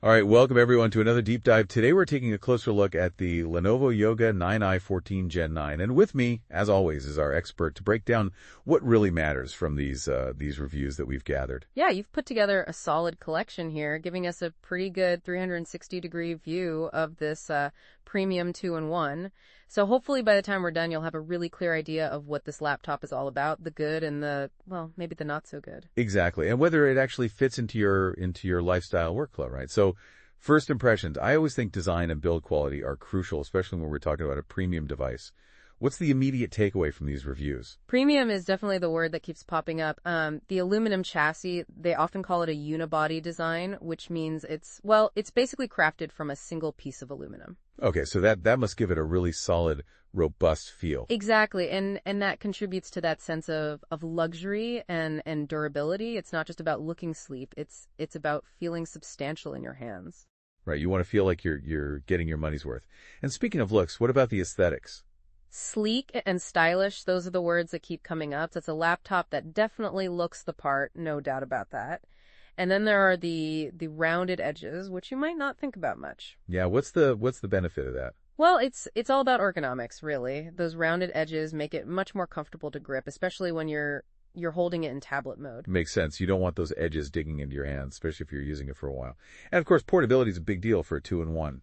All right, welcome everyone to another deep dive. Today we're taking a closer look at the Lenovo Yoga 9i14 Gen 9. And with me, as always, is our expert to break down what really matters from these reviews that we've gathered. Yeah, you've put together a solid collection here, giving us a pretty good 360-degree view of this premium 2-in-1. So hopefully by the time we're done, you'll have a really clear idea of what this laptop is all about, the good and the, well, maybe the not so good. Exactly. And whether it actually fits into your lifestyle workflow, right? So first impressions, I always think design and build quality are crucial, especially when we're talking about a premium device. What's the immediate takeaway from these reviews? Premium is definitely the word that keeps popping up. The aluminum chassis, they often call it a unibody design, which means it's basically crafted from a single piece of aluminum. Okay, so that must give it a really solid, robust feel. Exactly, and that contributes to that sense of luxury and durability. It's not just about looking sleek, it's about feeling substantial in your hands. Right, you want to feel like you're getting your money's worth. And speaking of looks, what about the aesthetics? Sleek and stylish, those are the words that keep coming up. It's a laptop that definitely looks the part, no doubt about that. And then there are the rounded edges, which you might not think about much. Yeah, what's the benefit of that? Well, it's all about ergonomics, really. Those rounded edges make it much more comfortable to grip, especially when you're holding it in tablet mode. Makes sense. You don't want those edges digging into your hands, especially if you're using it for a while. And of course, portability is a big deal for a 2-in-1.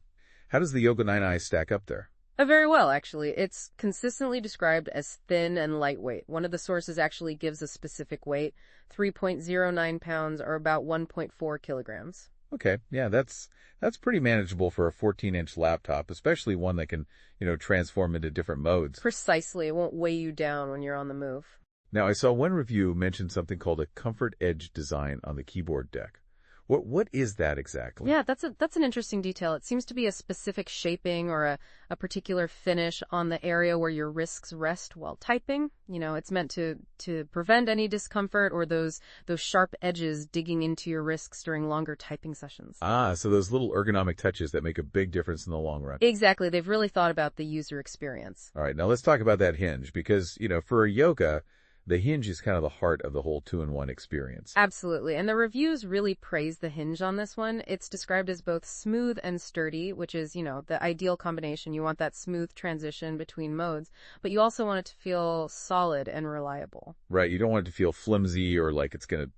How does the Yoga 9i stack up there? Very well, actually. It's consistently described as thin and lightweight. One of the sources actually gives a specific weight, 3.09 pounds or about 1.4 kilograms. Okay, yeah, that's pretty manageable for a 14-inch laptop, especially one that can, transform into different modes. Precisely. It won't weigh you down when you're on the move. Now, I saw one review mention something called a comfort edge design on the keyboard deck. What is that exactly? Yeah, that's an interesting detail. It seems to be a specific shaping or a particular finish on the area where your wrists rest while typing. It's meant to prevent any discomfort or those sharp edges digging into your wrists during longer typing sessions. Ah, so those little ergonomic touches that make a big difference in the long run. Exactly. They've really thought about the user experience. All right, now let's talk about that hinge because, for a Yoga, the hinge is kind of the heart of the whole 2-in-1 experience. Absolutely. And the reviews really praise the hinge on this one. It's described as both smooth and sturdy, which is, the ideal combination. You want that smooth transition between modes, but you also want it to feel solid and reliable. Right. You don't want it to feel flimsy or like it's gonna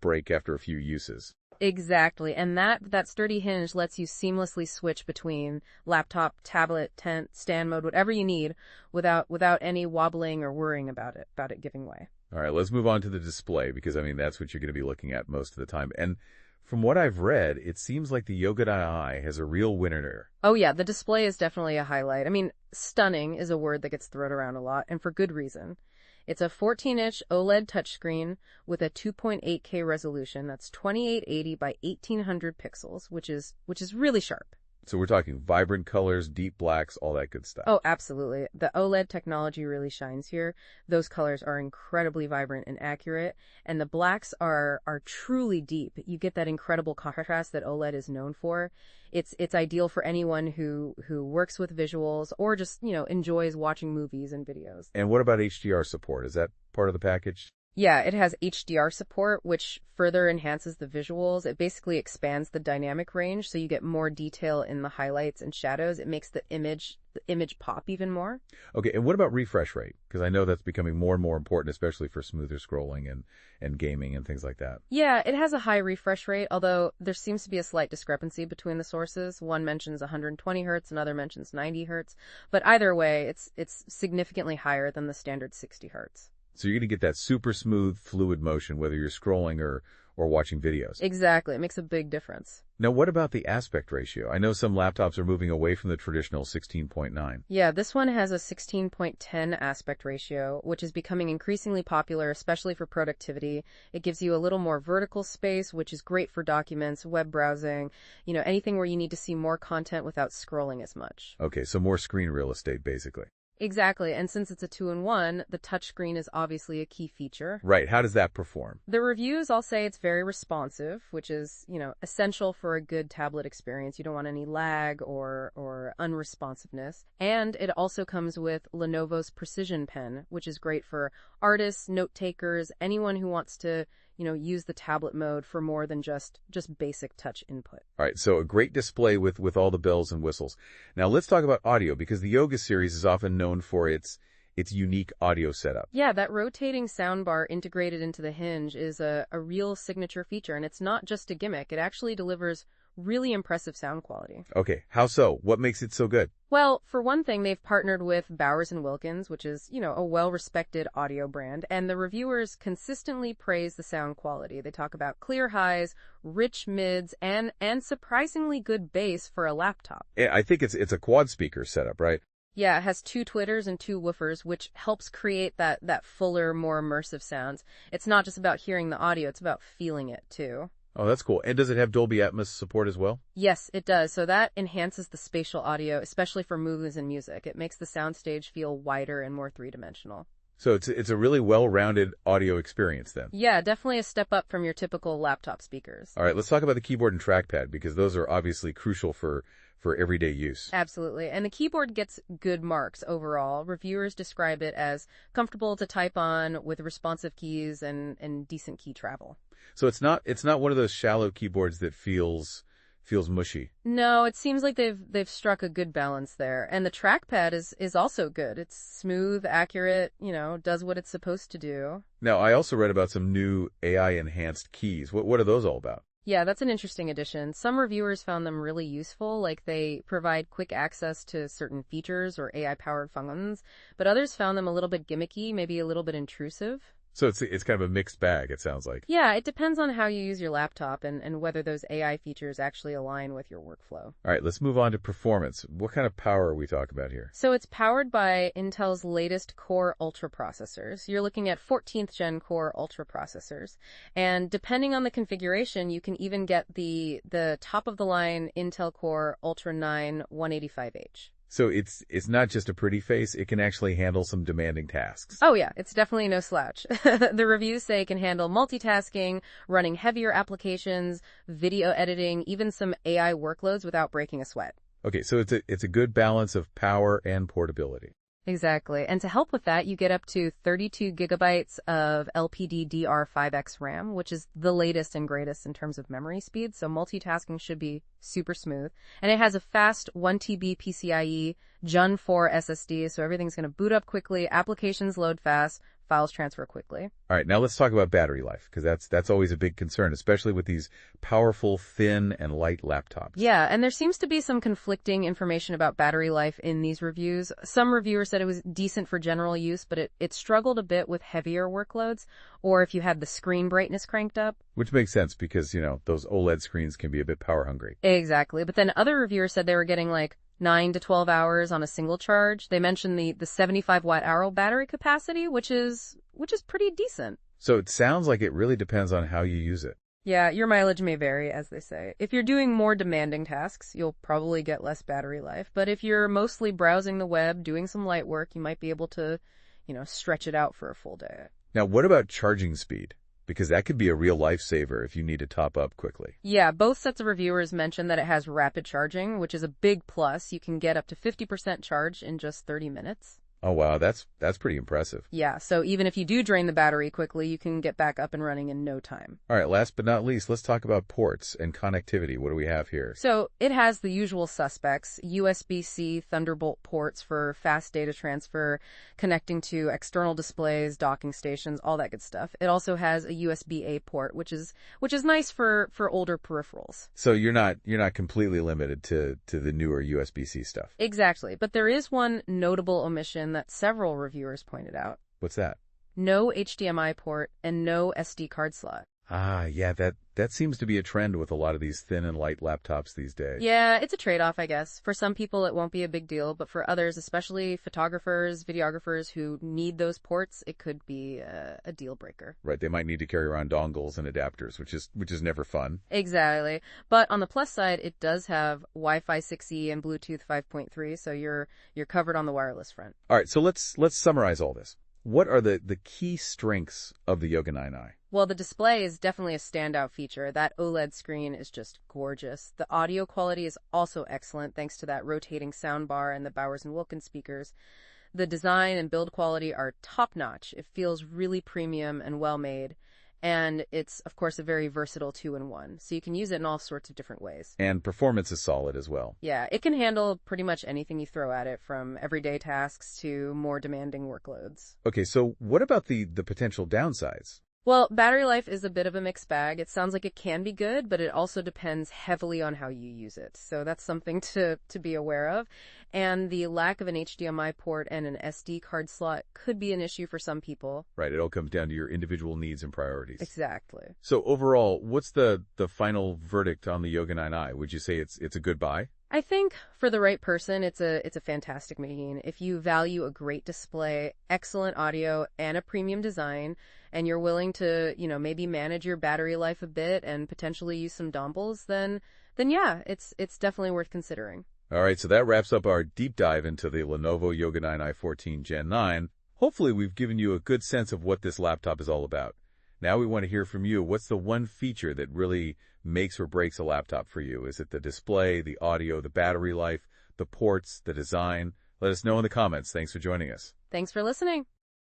break after a few uses. Exactly. And that sturdy hinge lets you seamlessly switch between laptop, tablet, tent, stand mode, whatever you need without any wobbling or worrying about it giving way. All right, let's move on to the display because that's what you're going to be looking at most of the time. And from what I've read, it seems like the Yoga 9i has a real winner. Oh yeah, the display is definitely a highlight. I mean, stunning is a word that gets thrown around a lot, and for good reason. It's a 14-inch OLED touchscreen with a 2.8K resolution. That's 2880 by 1800 pixels, which is really sharp. So we're talking vibrant colors, deep blacks, all that good stuff. Oh, absolutely. The OLED technology really shines here. Those colors are incredibly vibrant and accurate, and the blacks are truly deep. You get that incredible contrast that OLED is known for. It's ideal for anyone who works with visuals or just, enjoys watching movies and videos. And what about HDR support? Is that part of the package? Yeah, it has HDR support, which further enhances the visuals. It basically expands the dynamic range, so you get more detail in the highlights and shadows. It makes the image pop even more. Okay, and what about refresh rate? Because I know that's becoming more and more important, especially for smoother scrolling and gaming and things like that. Yeah, it has a high refresh rate, although there seems to be a slight discrepancy between the sources. One mentions 120 hertz, another mentions 90 hertz. But either way, it's significantly higher than the standard 60 hertz. So you're going to get that super smooth, fluid motion, whether you're scrolling or watching videos. Exactly. It makes a big difference. Now, what about the aspect ratio? I know some laptops are moving away from the traditional 16.9. Yeah, this one has a 16.10 aspect ratio, which is becoming increasingly popular, especially for productivity. It gives you a little more vertical space, which is great for documents, web browsing, anything where you need to see more content without scrolling as much. Okay, so more screen real estate, basically. Exactly, and since it's a 2-in-1, the touchscreen is obviously a key feature. Right, how does that perform? The reviews all say it's very responsive, which is, essential for a good tablet experience. You don't want any lag or unresponsiveness. And it also comes with Lenovo's Precision Pen, which is great for artists, note takers, anyone who wants to, use the tablet mode for more than just basic touch input. All right, so a great display with all the bells and whistles. Now let's talk about audio, because the Yoga series is often known for its unique audio setup. Yeah, that rotating soundbar integrated into the hinge is a real signature feature, and it's not just a gimmick. It actually delivers really impressive sound quality. Okay, how so? What makes it so good? Well, for one thing, they've partnered with Bowers Wilkins, which is, a well-respected audio brand, and the reviewers consistently praise the sound quality. They talk about clear highs, rich mids, and surprisingly good bass for a laptop. Yeah, I think it's a quad speaker setup, right? Yeah, it has 2 tweeters and 2 woofers, which helps create that fuller, more immersive sounds. It's not just about hearing the audio, it's about feeling it, too. Oh, that's cool. And does it have Dolby Atmos support as well? Yes, it does. So that enhances the spatial audio, especially for movies and music. It makes the soundstage feel wider and more three-dimensional. So it's a really well-rounded audio experience then. Yeah, definitely a step up from your typical laptop speakers. All right, let's talk about the keyboard and trackpad, because those are obviously crucial for everyday use. Absolutely. And the keyboard gets good marks overall. Reviewers describe it as comfortable to type on with responsive keys and decent key travel. So it's not one of those shallow keyboards that feels mushy. No, it seems like they've struck a good balance there. And the trackpad is also good. It's smooth, accurate, does what it's supposed to do. Now, I also read about some new AI-enhanced keys. What are those all about? Yeah, that's an interesting addition. Some reviewers found them really useful, like they provide quick access to certain features or AI-powered functions, but others found them a little bit gimmicky, maybe a little bit intrusive. So it's kind of a mixed bag, it sounds like. Yeah, it depends on how you use your laptop and whether those AI features actually align with your workflow. All right, let's move on to performance. What kind of power are we talking about here? So it's powered by Intel's latest Core Ultra processors. You're looking at 14th Gen Core Ultra processors. And depending on the configuration, you can even get the top-of-the-line Intel Core Ultra 9 185H. So it's not just a pretty face, it can actually handle some demanding tasks. Oh yeah, it's definitely no slouch. The reviews say it can handle multitasking, running heavier applications, video editing, even some AI workloads without breaking a sweat. Okay, so it's a good balance of power and portability. Exactly. And to help with that, you get up to 32 gigabytes of LPDDR5X RAM, which is the latest and greatest in terms of memory speed, so multitasking should be super smooth. And it has a fast 1 TB PCIe Gen 4 SSD, so everything's going to boot up quickly, applications load fast, files transfer quickly. All right, now let's talk about battery life, because that's always a big concern, especially with these powerful, thin, and light laptops. Yeah, and there seems to be some conflicting information about battery life in these reviews. Some reviewers said it was decent for general use, but it struggled a bit with heavier workloads, or if you had the screen brightness cranked up. Which makes sense, because, those OLED screens can be a bit power hungry. Exactly, but then other reviewers said they were getting like 9 to 12 hours on a single charge. They mentioned the 75 watt-hour battery capacity, which is pretty decent. So it sounds like it really depends on how you use it. Yeah, your mileage may vary, as they say. If you're doing more demanding tasks, you'll probably get less battery life. But if you're mostly browsing the web, doing some light work, you might be able to, stretch it out for a full day. Now, what about charging speed? Because that could be a real lifesaver if you need to top up quickly. Yeah, both sets of reviewers mentioned that it has rapid charging, which is a big plus. You can get up to 50% charge in just 30 minutes. Oh, wow, that's pretty impressive. Yeah, so even if you do drain the battery quickly, you can get back up and running in no time. All right, last but not least, let's talk about ports and connectivity. What do we have here? So it has the usual suspects, USB-C Thunderbolt ports for fast data transfer, connecting to external displays, docking stations, all that good stuff. It also has a USB-A port, which is nice for older peripherals. So you're not completely limited to the newer USB-C stuff. Exactly, but there is one notable omission that several reviewers pointed out. What's that? No HDMI port and no SD card slot. Ah, yeah, that seems to be a trend with a lot of these thin and light laptops these days. Yeah, it's a trade-off, I guess. For some people, it won't be a big deal, but for others, especially photographers, videographers who need those ports, it could be a deal breaker. Right, they might need to carry around dongles and adapters, which is never fun. Exactly. But on the plus side, it does have Wi-Fi 6E and Bluetooth 5.3, so you're covered on the wireless front. All right, so let's summarize all this. What are the key strengths of the Yoga 9i? Well, the display is definitely a standout feature. That OLED screen is just gorgeous. The audio quality is also excellent thanks to that rotating soundbar and the Bowers Wilkins speakers. The design and build quality are top-notch. It feels really premium and well-made. And it's, of course, a very versatile 2-in-1, so you can use it in all sorts of different ways. And performance is solid as well. Yeah, it can handle pretty much anything you throw at it, from everyday tasks to more demanding workloads. Okay, so what about the potential downsides? Well, battery life is a bit of a mixed bag. It sounds like it can be good, but it also depends heavily on how you use it. So that's something to be aware of. And the lack of an HDMI port and an SD card slot could be an issue for some people. Right, it all comes down to your individual needs and priorities. Exactly. So overall, what's the final verdict on the Yoga 9i? Would you say it's a good buy? I think for the right person, it's a fantastic machine. If you value a great display, excellent audio, and a premium design, and you're willing to, maybe manage your battery life a bit and potentially use some dongles, then yeah, it's definitely worth considering. All right, so that wraps up our deep dive into the Lenovo Yoga 9i 14 Gen 9. Hopefully we've given you a good sense of what this laptop is all about. Now we want to hear from you. What's the one feature that really makes or breaks a laptop for you? Is it the display, the audio, the battery life, the ports, the design? Let us know in the comments. Thanks for joining us. Thanks for listening.